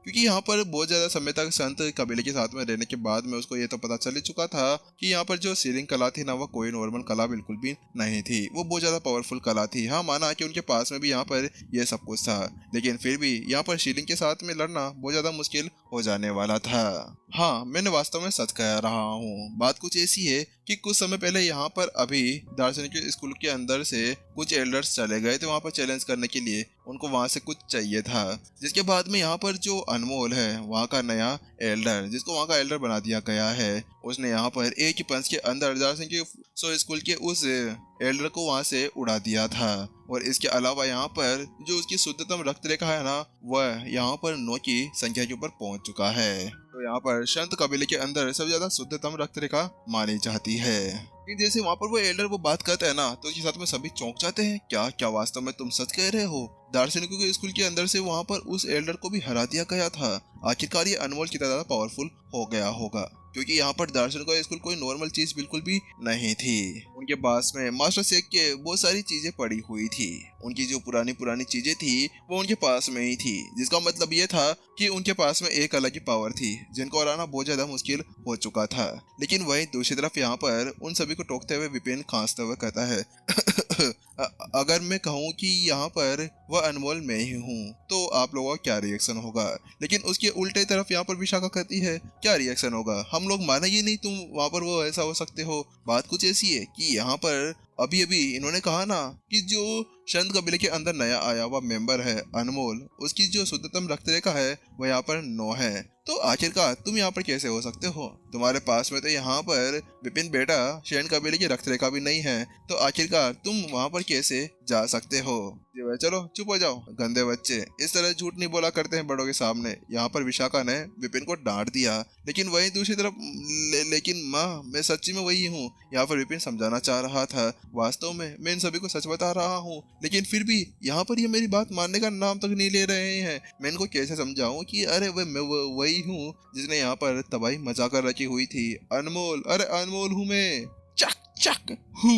क्योंकि यहाँ पर बहुत ज्यादा समय तक संत कबीले के साथ में रहने के बाद में उसको ये तो पता चल ही चुका था कि यहाँ पर जो सीलिंग कला थी ना, वो कोई नॉर्मल कला बिल्कुल भी नहीं थी, वो बहुत ज्यादा पावरफुल कला थी। हाँ, माना कि उनके पास में भी यहाँ पर ये सब कुछ था, लेकिन फिर भी यहाँ पर सीलिंग के साथ में लड़ना बहुत ज्यादा मुश्किल हो जाने वाला था। हाँ, मैंने वास्तव में सच कह रहा हूँ। बात कुछ ऐसी है कि कुछ समय पहले यहाँ पर अभी दार्शनिक स्कूल के अंदर से कुछ एल्डर्स चले गए थे वहाँ पर चैलेंज करने के लिए। उनको वहाँ से कुछ चाहिए था, जिसके बाद में यहाँ पर जो अनमोल है वहाँ का नया एल्डर, जिसको वहाँ का एल्डर बना दिया गया है, उसने यहाँ पर एक ही पंच के अंदर दार्शनिक स्कूल के उस एल्डर को वहाँ से उड़ा दिया था। और इसके अलावा यहाँ पर जो उसकी शुद्धतम रक्त रेखा है ना, वह यहाँ पर 9 की संख्या के ऊपर पहुंच चुका है। तो यहाँ पर संत कबीले के अंदर सबसे ज्यादा शुद्धतम रक्त रेखा मानी जाती है। लेकिन जैसे वहाँ पर वो एल्डर वो बात करता है ना, तो उसके साथ में सभी चौंक जाते हैं। क्या क्या वास्तव में तुम सच कह रहे हो? दार्शनिकों के स्कूल के अंदर से वहाँ पर उस एल्डर को भी हरा दिया गया था। आखिरकार ये अनमोल कितना ज्यादा पावरफुल हो गया होगा, क्योंकि यहाँ पर दार्शनिकों का स्कूल कोई नॉर्मल चीज बिल्कुल भी नहीं थी। उनके पास में मास्टर शेख के बहुत सारी चीजें पड़ी हुई थी। उनकी जो पुरानी पुरानी चीजें थी वो उनके पास में ही थी, जिसका मतलब ये था कि उनके पास में एक अलग ही पावर थी जिनको हराना बहुत ज्यादा मुश्किल हो चुका था। लेकिन वहीं दूसरी तरफ यहाँ पर उन सभी को टोकते हुए विपिन खांसते हुए कहता है अगर मैं कहूँ कि यहाँ पर वह अनमोल मैं ही हूँ तो आप लोगों का क्या रिएक्शन होगा? लेकिन उसके उल्टे तरफ यहाँ पर विशाखा कहती है, क्या रिएक्शन होगा? हम लोग मानेंगे नहीं तुम वहाँ पर वो ऐसा हो सकते हो। बात कुछ ऐसी है कि यहाँ पर अभी अभी इन्होंने कहा ना कि जो संत कबीले के अंदर नया आया हुआ मेंबर है अनमोल, उसकी जो शुद्धतम रक्त रेखा है वो यहाँ पर 9 है। तो आखिरकार तुम यहाँ पर कैसे हो सकते हो? तुम्हारे पास में तो यहाँ पर विपिन बेटा सैन कबीले की रक्त रेखा भी नहीं है, तो आखिरकार तुम वहाँ पर कैसे जा सकते हो? चलो चुप हो जाओ गंदे बच्चे, इस तरह झूठ नहीं बोला करते हैं बड़ों के सामने। यहाँ पर विशाखा ने विपिन को डांट दिया। लेकिन वहीं दूसरी तरफ लेकिन माँ मैं सच्ची में वही हूँ। यहाँ पर विपिन समझाना चाह रहा था, वास्तव में मैं इन सभी को सच बता रहा हूँ, लेकिन फिर भी यहाँ पर ये मेरी बात मानने का नाम तक नहीं ले रहे हैं। मैं इनको कैसे समझाऊं कि अरे मैं वही हूँ जिसने यहाँ पर तबाही मचा कर रखी हुई थी। अनमोल, अरे अनमोल हूँ मैं। चक चक हु।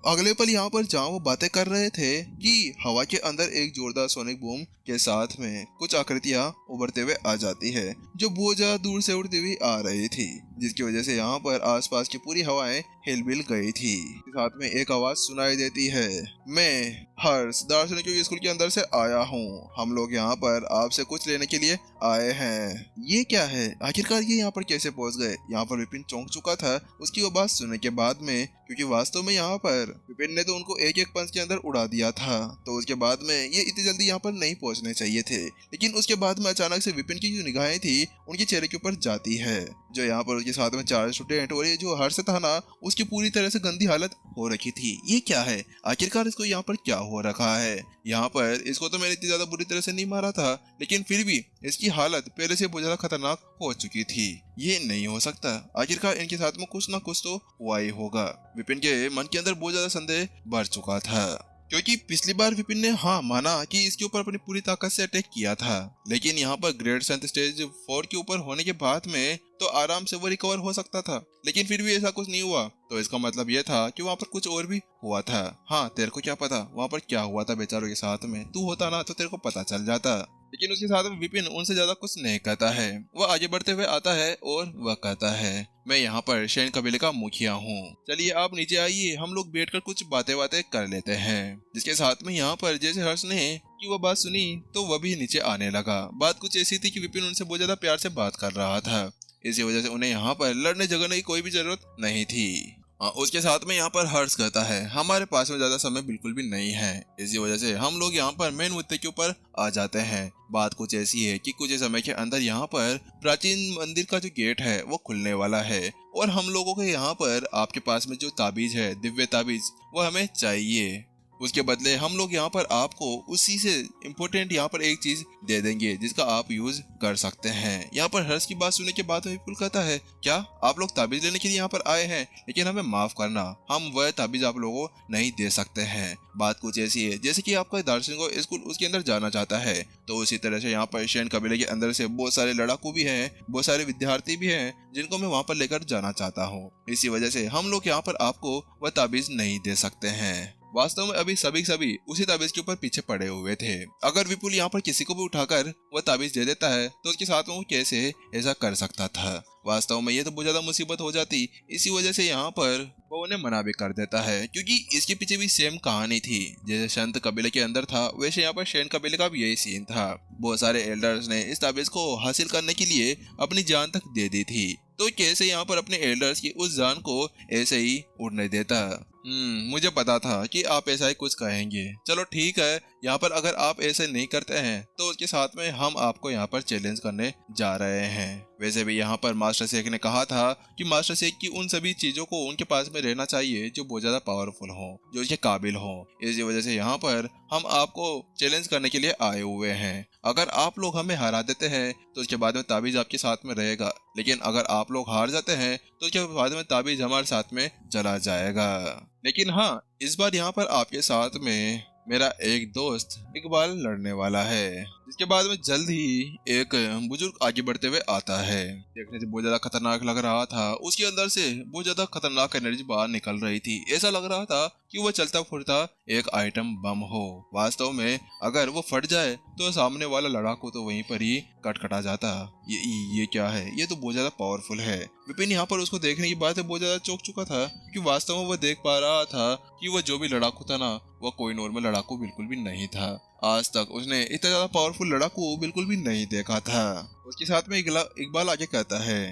अगले पल यहाँ पर जहाँ वो बातें कर रहे थे कि हवा के अंदर एक जोरदार सोनिक बूम के साथ में कुछ आकृतियां उभरते हुए आ जाती है, जो बहुत ज्यादा दूर से उड़ती हुई आ रही थी, जिसकी वजह से यहाँ पर आसपास की पूरी हवाएं हिलमिल गई थी। साथ में एक आवाज सुनाई देती है, मैं हर्ष दार्शनिक स्कूल के अंदर से आया हूँ। हम लोग यहाँ पर आपसे कुछ लेने के लिए आए हैं। ये क्या है? आखिरकार ये यहाँ पर कैसे पहुंच गए? यहाँ पर विपिन चौंक चुका था उसकी वो बात सुनने के बाद में, क्योंकि वास्तव में यहाँ पर विपिन ने तो उनको एक एक पंच के अंदर उड़ा दिया था, तो उसके बाद में ये इतनी जल्दी यहाँ पर नहीं पहुंचने चाहिए थे। लेकिन उसके बाद में अचानक से विपिन की जो निगाहें थी उनके चेहरे के ऊपर जाती है, जो यहाँ पर उसके साथ में 4 स्टूडेंट और ये जो हर्ष था ना, उसकी पूरी तरह से गंदी हालत हो रखी थी। ये क्या है? आखिरकार इसको यहाँ पर क्या हो रखा है? यहाँ पर इसको तो मैंने इतनी ज्यादा बुरी तरह से नहीं मारा था, लेकिन फिर भी इसकी हालत पहले से बहुत ज्यादा खतरनाक हो चुकी थी। ये नहीं हो सकता, आखिरकार इनके साथ में कुछ ना कुछ तो हुआ ही होगा। विपिन के मन के अंदर बहुत ज्यादा संदेह बढ़ चुका था, क्योंकि पिछली बार विपिन ने हाँ माना कि इसके ऊपर अपनी पूरी ताकत से अटैक किया था, लेकिन यहाँ पर ग्रेड संत स्टेज 4 के ऊपर होने के बाद में तो आराम से वो रिकवर हो सकता था, लेकिन फिर भी ऐसा कुछ नहीं हुआ। तो इसका मतलब ये था कि वहाँ पर कुछ और भी हुआ था। हाँ, तेरे को क्या पता वहाँ पर क्या हुआ था बेचारों के साथ में? तू होता ना तो तेरे को पता चल जाता। लेकिन उसके साथ में विपिन उनसे ज्यादा कुछ नहीं कहता है। वह आगे बढ़ते हुए आता है और वह कहता है, मैं यहाँ पर सैन कबीले का मुखिया हूँ। चलिए आप नीचे आइए, हम लोग बैठकर कुछ बातें कर लेते हैं। जिसके साथ में यहाँ पर जैसे हर्ष ने कि वह बात सुनी तो वह भी नीचे आने लगा। बात कुछ ऐसी थी कि विपिन उनसे बहुत ज्यादा प्यार से बात कर रहा था, इसी वजह से उन्हें यहाँ पर लड़ने झगड़ने की कोई भी जरूरत नहीं थी। उसके साथ में यहाँ पर हर्ष कहता है, हमारे पास में ज्यादा समय बिल्कुल भी नहीं है, इसी वजह से हम लोग यहाँ पर मेन मुद्दे के ऊपर आ जाते हैं। बात कुछ ऐसी है कि कुछ ही समय के अंदर यहाँ पर प्राचीन मंदिर का जो गेट है वो खुलने वाला है, और हम लोगों के यहाँ पर आपके पास में जो ताबीज है, दिव्य ताबीज, वो हमें चाहिए। उसके बदले हम लोग यहाँ पर आपको उसी से इम्पोर्टेंट यहाँ पर एक चीज दे देंगे जिसका आप यूज कर सकते हैं। यहाँ पर हर्ष की बात सुनने के बाद विपुल कहता है, क्या आप लोग ताबीज लेने के लिए यहाँ पर आए हैं? लेकिन हमें माफ करना, हम वह ताबीज आप लोगों को नहीं दे सकते हैं। बात कुछ ऐसी है जैसे कि आपका दार्शनिक स्कूल उसके अंदर जाना चाहता है, तो उसी तरह से यहाँ पर सैन कबीले के अंदर से बहुत सारे लड़ाकू भी हैं, बहुत सारे विद्यार्थी भी हैं जिनको मैं वहाँ पर लेकर जाना चाहता हूँ। इसी वजह से हम लोग यहाँ पर आपको वह ताबीज नहीं दे सकते हैं। वास्तव में अभी सभी सभी उसी ताबीज के ऊपर पीछे पड़े हुए थे। अगर विपुल यहाँ पर किसी को भी उठाकर वह ताबीज दे देता है तो उसके साथ में वो कैसे ऐसा कर सकता था। वास्तव में ये तो बहुत ज्यादा मुसीबत हो जाती। इसी वजह से यहाँ पर वो उन्हें मना भी कर देता है, क्योंकि इसके पीछे भी सेम कहानी थी। जैसे संत कबीले के अंदर था वैसे यहाँ पर शैन कबीले का भी यही सीन था। बहुत सारे एल्डर्स ने इस ताबीज को हासिल करने के लिए अपनी जान तक दे दी थी, तो कैसे यहाँ पर अपने एल्डर्स की उस जान को ऐसे ही उड़ने देता। मुझे पता था कि आप ऐसा ही कुछ कहेंगे। चलो ठीक है, यहाँ पर अगर आप ऐसे नहीं करते हैं तो उसके साथ में हम आपको यहाँ पर चैलेंज करने जा रहे हैं। वैसे भी यहाँ पर मास्टर शेख ने कहा था कि मास्टर शेख की उन सभी चीजों को उनके पास में रहना चाहिए जो बहुत ज्यादा पावरफुल हो, जो उसके काबिल हो। इसी वजह से यहाँ पर हम आपको चैलेंज करने के लिए आए हुए हैं। अगर आप लोग हमें हरा देते हैं तो उसके बाद में ताबीज आपके साथ में रहेगा, लेकिन अगर आप लोग हार जाते हैं तो उसके बाद में ताबीज हमारे साथ में चला जाएगा। लेकिन हाँ, इस बार यहाँ पर आपके साथ में मेरा एक दोस्त इकबाल लड़ने वाला है। इसके बाद में जल्द ही एक बुजुर्ग आगे बढ़ते हुए आता है। देखने से बहुत ज्यादा खतरनाक लग रहा था। उसके अंदर से बहुत ज्यादा खतरनाक एनर्जी बाहर निकल रही थी। ऐसा लग रहा था कि वो चलता फुरता एक आइटम बम हो। वास्तव में अगर वो फट जाए तो सामने वाला लड़ाकू तो वहीं पर ही कटकटा जाता। ये क्या है? ये तो बहुत ज्यादा पावरफुल है। विपिन यहाँ पर उसको देखने की बात है बहुत ज्यादा चौंक चुका था, कि वास्तव में वो देख पा रहा था कि वो जो भी लड़ाकू था ना, वो कोई नॉर्मल लड़ाकू बिल्कुल भी नहीं था। आज तक उसने इतना ज्यादा पावरफुल लड़ाकू बिल्कुल भी नहीं देखा था। उसके साथ में इकबाल आगे कहता है,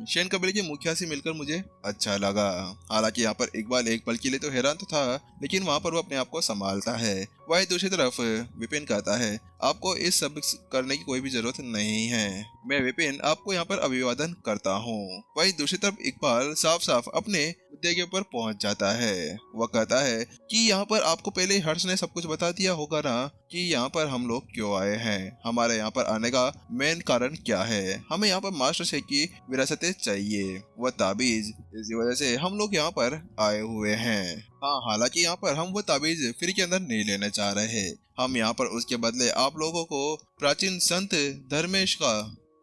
शैन कबीले के मुखिया से मिलकर मुझे अच्छा लगा। हालांकि यहाँ पर इकबाल एक पल के लिए तो हैरान तो था, लेकिन वहाँ पर वो अपने आप को संभालता है। वही दूसरी तरफ विपिन कहता है, आपको इस सब करने की कोई भी जरूरत नहीं है। मैं विपिन आपको यहाँ पर अभिवादन करता हूँ। वही दूसरी तरफ इकबाल साफ साफ अपने मुद्दे के ऊपर पहुंच जाता है। वह कहता है कि यहाँ पर आपको पहले हर्ष ने सब कुछ बता दिया होगा ना, कि यहाँ पर हम लोग क्यों आए हैं, हमारे यहाँ पर आने का मेन कारण क्या है। हमें यहाँ पर मास्टर शेख की विरासतें चाहिए, वह ताबीज, इसी वजह से हम लोग यहाँ पर आए हुए हैं। हाँ, हालांकि यहाँ पर हम वो ताबीज फ्री के अंदर नहीं लेने चाह रहे। हम यहाँ पर उसके बदले आप लोगों को प्राचीन संत धर्मेश का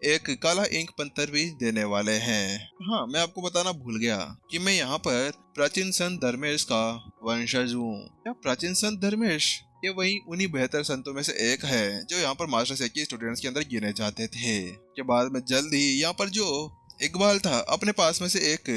एक काला इंक पत्थर भी देने वाले हैं। हाँ, मैं आपको बताना भूल गया कि मैं यहाँ पर प्राचीन संत धर्मेश का वंशज हूँ। क्या प्राचीन संत धर्मेश ये वही उन्हीं बेहतर संतों में से एक है जो यहाँ पर मास्टर शेख के स्टूडेंट्स के अंदर गिने जाते थे। के बाद में जल्द ही यहाँ पर जो इकबाल था अपने पास में से एक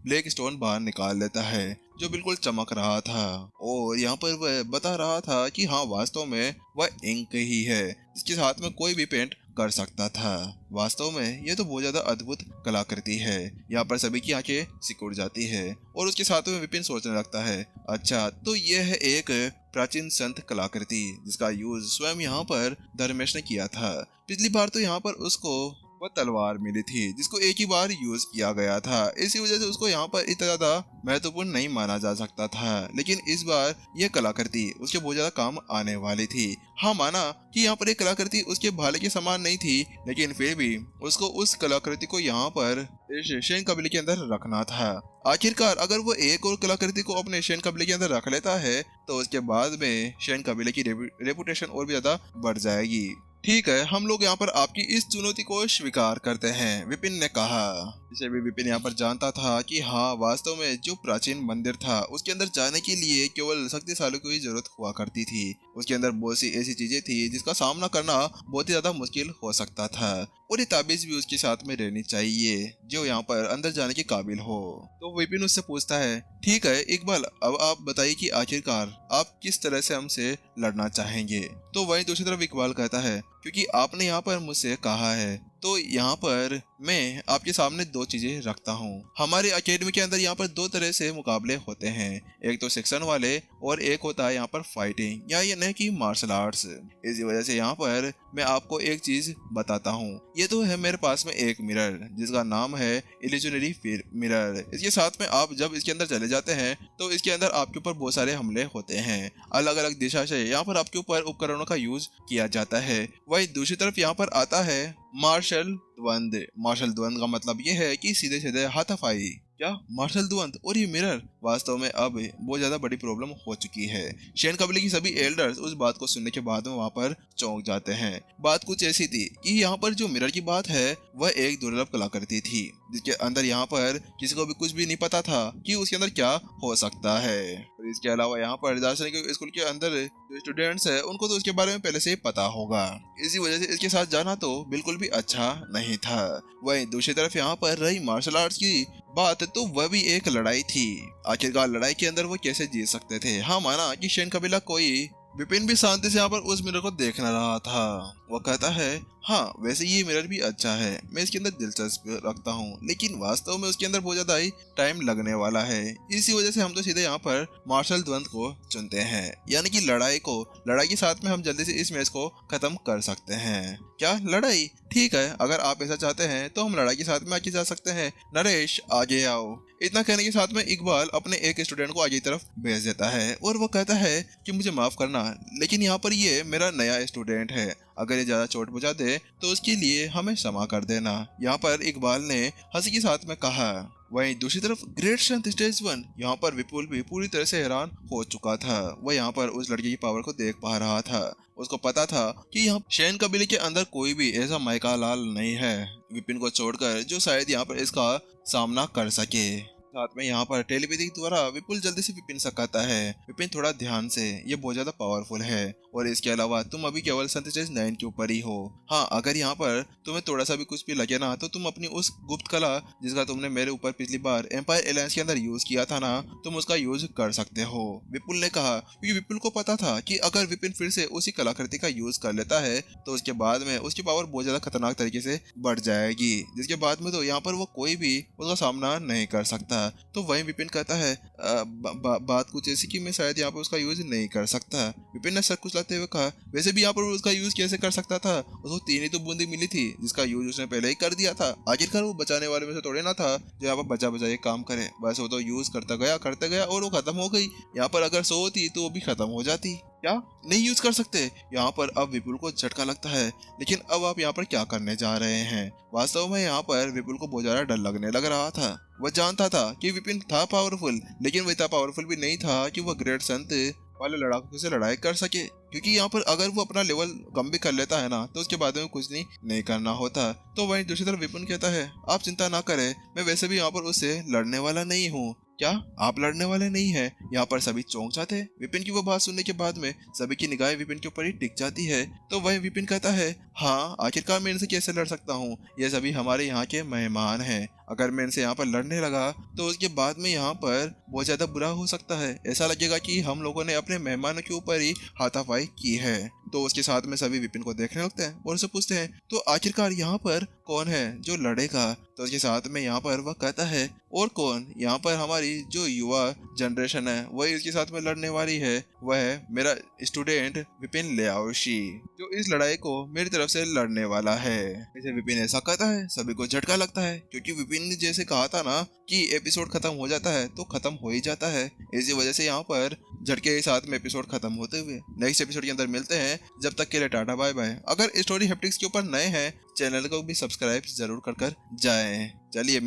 ब्लैक स्टोन बाहर निकाल लेता है जो बिल्कुल चमक रहा था, और यहाँ पर वह बता रहा था कि हाँ, वास्तव में वह इंक ही है जिसके साथ में कोई भी पेंट कर सकता था। वास्तव में ये तो बहुत ज्यादा अद्भुत कलाकृति है। यहाँ पर सभी की आंखें सिकुड़ जाती है, और उसके साथ में विपिन सोचने लगता है, अच्छा तो यह है एक प्राचीन संत कलाकृति जिसका यूज स्वयं यहाँ पर धर्मेश ने किया था। पिछली बार तो यहाँ पर उसको वह तलवार मिली थी जिसको एक ही बार यूज किया गया था, इसी वजह से उसको यहाँ पर इतना ज्यादा महत्वपूर्ण नहीं माना जा सकता था। लेकिन इस बार यह कलाकृति उसके बहुत ज्यादा काम आने वाली थी। हाँ, माना कि यहाँ पर एक कलाकृति उसके भाले के समान नहीं थी, लेकिन फिर भी उसको उस कलाकृति को यहाँ पर शैन कबीले के अंदर रखना था। आखिरकार अगर वो एक और कलाकृति को अपने शैन कबीले के अंदर रख लेता है तो उसके बाद में शैन कबीले की रेपुटेशन और भी ज्यादा बढ़ जाएगी। ठीक है, हम लोग यहाँ पर आपकी इस चुनौती को स्वीकार करते हैं, विपिन ने कहा। इसे भी विपिन यहाँ पर जानता था कि हाँ, वास्तव में जो प्राचीन मंदिर था उसके अंदर जाने के लिए केवल शक्तिशाली को ही जरूरत हुआ करती थी। उसके अंदर बहुत सी ऐसी चीजें थी जिसका सामना करना बहुत ही ज्यादा मुश्किल हो सकता था, और ये ताबीज भी उसके साथ में रहनी चाहिए जो यहाँ पर अंदर जाने के काबिल हो। तो विपिन उससे पूछता है, ठीक है इकबाल, अब आप बताइए कि आखिरकार आप किस तरह से हमसे लड़ना चाहेंगे। तो वहीं दूसरी तरफ इकबाल कहता है, क्योंकि आपने यहाँ पर मुझसे कहा है तो यहाँ पर मैं आपके सामने दो चीजें रखता हूँ। हमारे अकेडमी के अंदर यहाँ पर दो तरह से मुकाबले होते हैं, एक तो सेक्शन वाले और एक होता है यहाँ पर फाइटिंग या ये नहीं कि मार्शल आर्ट्स। इसी वजह से यहाँ पर मैं आपको एक चीज बताता हूँ। ये तो है मेरे पास में एक मिरर जिसका नाम है इल्यूजनरी मिरर। इसके साथ में आप जब इसके अंदर चले जाते हैं तो इसके अंदर आपके ऊपर बहुत सारे हमले होते हैं, अलग अलग दिशा से यहाँ पर आपके ऊपर उपकरणों का यूज किया जाता है। वही दूसरी तरफ यहाँ पर आता है मार्शल द्वंद। मार्शल द्वंद का मतलब ये है कि सीधे सीधे हाथापाई। क्या मार्शल द्वंद और ये मिरर वास्तव में अब बहुत ज्यादा बड़ी प्रॉब्लम हो चुकी है। शैन कबीले की सभी एल्डर्स उस बात को सुनने के बाद में वहाँ पर चौंक जाते हैं। बात कुछ ऐसी थी कि यहाँ पर जो मिरर की बात है वह एक दुर्लभ कलाकृति थी जिसके अंदर यहाँ पर किसी को भी कुछ भी नहीं पता था कि उसके अंदर क्या हो सकता है। और इसके अलावा यहाँ पर दार्शनिक स्कूल के अंदर जो स्टूडेंट्स है उनको तो उसके बारे में पहले से ही पता होगा, इसी वजह से इसके साथ जाना तो बिल्कुल भी अच्छा नहीं था। वहीं दूसरी तरफ यहाँ पर रही मार्शल आर्ट्स की बात, तो वह भी एक लड़ाई थी। आखिरकार लड़ाई के अंदर वो कैसे जीत सकते थे। हाँ, माना कि शेन कबीला कोई, विपिन भी शांति से यहाँ पर उस मिरर को देख न रहा था। वो कहता है, हाँ वैसे ये मिरर भी अच्छा है, मैं इसके अंदर दिलचस्पी रखता हूँ, लेकिन वास्तव में उसके अंदर बहुत ज्यादा ही टाइम लगने वाला है। इसी वजह से हम तो सीधे यहाँ पर मार्शल द्वंद्व को चुनते हैं, यानी कि लड़ाई के साथ में हम जल्दी से इस मैच को खत्म कर सकते हैं। क्या लड़ाई? ठीक है, अगर आप ऐसा चाहते हैं तो हम लड़ाई के साथ में आगे जा सकते हैं। नरेश आगे आओ। इतना कहने के साथ में इकबाल अपने एक स्टूडेंट को आगे की तरफ भेज देता है और वो कहता है कि मुझे माफ करना, लेकिन यहाँ पर ये मेरा नया स्टूडेंट है, अगर ये ज्यादा चोट पहुंचा दे तो उसके लिए हमें क्षमा कर देना। यहाँ पर इकबाल ने हंसी के साथ में कहा। वहीं दूसरी तरफ ग्रेट स्ट्रेंथ स्टेज 1, यहाँ पर विपुल भी पूरी तरह से हैरान हो चुका था। वह यहाँ पर उस लड़के की पावर को देख पा रहा था। उसको पता था कि यहाँ शेन कबीले के अंदर कोई भी ऐसा माइका लाल नहीं है विपिन को छोड़कर जो शायद यहाँ पर इसका सामना कर सके। साथ में यहाँ पर टेलीपैथी द्वारा विपुल जल्दी से विपिन से कहता है, विपिन थोड़ा ध्यान से, ये बहुत ज्यादा पावरफुल है और इसके अलावा तुम अभी केवल स्टेज 9 के ऊपर ही हो। हाँ, अगर यहाँ पर तुम्हें थोड़ा सा भी कुछ भी लगे ना तो तुम अपनी उस गुप्त कला जिसका तुमने मेरे ऊपर पिछली बार एम्पायर एलायंस के अंदर यूज किया था ना, तुम उसका यूज कर सकते हो। विपुल ने कहा, क्योंकि विपुल को पता था कि अगर विपिन फिर से उसी कलाकृति का यूज कर लेता है तो उसके बाद में उसकी पावर बहुत ज्यादा खतरनाक तरीके से बढ़ जाएगी, जिसके बाद में तो यहाँ पर वो कोई भी उसका सामना नहीं कर सकता। तो वहीं विपिन कहता है, बात कुछ ऐसी कि मैं शायद यहाँ पर उसका यूज नहीं कर सकता। विपिन ने सर कुचलाते हुए कहा, वैसे भी यहाँ पर उसका यूज कैसे कर सकता था, उसको 3 ही तो बूंदी मिली थी जिसका यूज उसने पहले ही कर दिया था। आखिरकार वो बचाने वाले में से थोड़े ना था जो यहाँ पर बचा ये काम करे, बस वो तो यूज करता गया और वो खत्म हो गई। यहाँ पर अगर 100 होती तो वो भी खत्म हो जाती। क्या नहीं यूज कर सकते? यहाँ पर अब विपुल को झटका लगता है, लेकिन अब आप यहाँ पर क्या करने जा रहे हैं? वास्तव में यहाँ पर विपुल को बहुत ज्यादा डर लगने लग रहा था। वह जानता था कि विपिन था पावरफुल, लेकिन वह इतना पावरफुल भी नहीं था कि वह ग्रेट संत वाले लड़ाकों से लड़ाई कर सके, क्योंकि यहाँ पर अगर वो अपना लेवल कम भी कर लेता है ना तो उसके बाद में कुछ नहीं करना होता। तो वहीं दूसरी तरफ विपिन कहता है, आप चिंता ना करें, मैं वैसे भी यहाँ पर उससे लड़ने वाला नहीं हूँ। क्या आप लड़ने वाले नहीं हैं? यहाँ पर सभी चौंक जाते हैं। विपिन की वो बात सुनने के बाद में सभी की निगाहें विपिन के ऊपर ही टिक जाती है। तो वह विपिन कहता है, हाँ आखिरकार मैं इनसे कैसे लड़ सकता हूँ, ये सभी हमारे यहाँ के मेहमान हैं, अगर मैं इनसे यहाँ पर लड़ने लगा तो उसके बाद में यहाँ पर बहुत ज्यादा बुरा हो सकता है, ऐसा लगेगा कि हम लोगों ने अपने मेहमानों के ऊपर ही हाथापाई की है। तो उसके साथ में सभी विपिन को देखने लगते हैं और उसे पूछते हैं, तो आखिरकार यहाँ पर कौन है जो लड़ेगा? तो उसके साथ में यहाँ पर वह कहता है, और कौन, यहाँ पर हमारी जो युवा जनरेशन है वही इसके साथ में लड़ने वाली है, वह है मेरा स्टूडेंट विपिन लियाओशी, जो इस लड़ाई को मेरी तरफ से लड़ने वाला है। इसे विपिन ऐसा कहता है, सभी को झटका लगता है, क्योंकि विपिन ने जैसे कहा था ना कि एपिसोड खत्म हो जाता है तो खत्म हो ही जाता है। इसी वजह से यहाँ पर झटके के साथ में एपिसोड खत्म होते हुए नेक्स्ट एपिसोड के अंदर मिलते हैं। जब तक के लिए टाटा बाय बाय। अगर स्टोरी हैप्टिक्स के ऊपर नए हैं चैनल को भी सब्सक्राइब जरूर कर जाएं। चलिए।